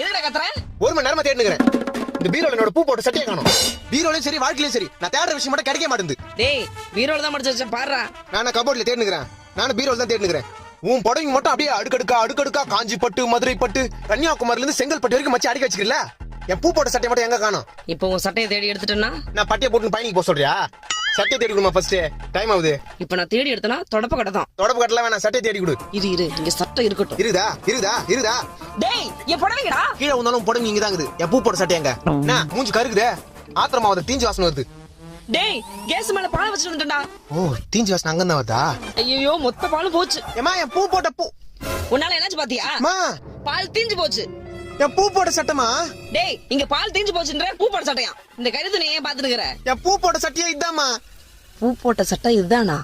என்னடா கத்துற? ஒரு மணி நேரமா தேடினுக்கிறேன். இந்த பீரோல என்னோட பூ போட்ட சட்டையை காணோம். பீரோலயும் சரி வாழ்க்கையிலும் சரி நான் தேடுற விஷயம் மட்டும் கிடைக்க மாட்டேங்குது. டேய் பீரோல தான் மடிச்சு வச்சேன் பாருடா. நான் கபோர்ட்ல தேடினுக்கிறேன். நானும் பீரோல தான் தேடினுக்கிறேன். உன் புடவைங்க மட்டும் அப்படியே அடுக்கடுக்கா காஞ்சி பட்டு, மதுரை பட்டு, கன்னியாகுமரியில இருந்து செங்கல்பட்டு வரைக்கும் மச்சி அடிக்க வச்சிருக்கல. என் பூ போட்ட சட்டை மட்டும் எங்க காணோம்? இப்போ உன் சட்டையை தேடி எடுத்துட்டேன்னா நான் பட்டியை போட்டு பயணிக்கு போக சொல்றியா? சட்டையை தேடி கொடுமா ஃபர்ஸ்ட். டைம் ஆகுது. இப்போ நான் தேடி எடுத்தனா தொடப்ப கடை தான். தொடப்பு கட்டல வேணாம், சட்டையை தேடி கொடு. இரு இங்க சட்டை இருக்கட்டும். இருதா. டேய் என் புடவைங்கடா. கீழே வந்தாலும் புடவை இங்க தான் இருக்குது. என் பூ போட்ட சட்டை எங்க? என்ன மூஞ்சி கருக்குதே? ஆத்திரமா வந்து தீஞ்சு வாசனை வருது. டேய் கேஸ் மேல பால் வச்சிட்டு வந்துட்டேன்டா. ஓ தீஞ்சு வாசனை அங்க தான் வருதா? ஐயோ மொத்த பாலும் போச்சு. ஏமா என் பூ போட்ட பூ உன்னால என்னாச்சு பாத்தியா? மா பால் தீஞ்சு போச்சு. என் பூ போட்ட சட்டமா? டேய் இங்க பால் தீஞ்சு போச்சுன்ற பூ போட்ட சட்டையா? இந்த கழுத்து நீ ஏன் பாத்துட்டு இருக்கற? என் பூ போட்ட சட்டையே இதாமா. பூ போட்ட சட்டை இதுதானா?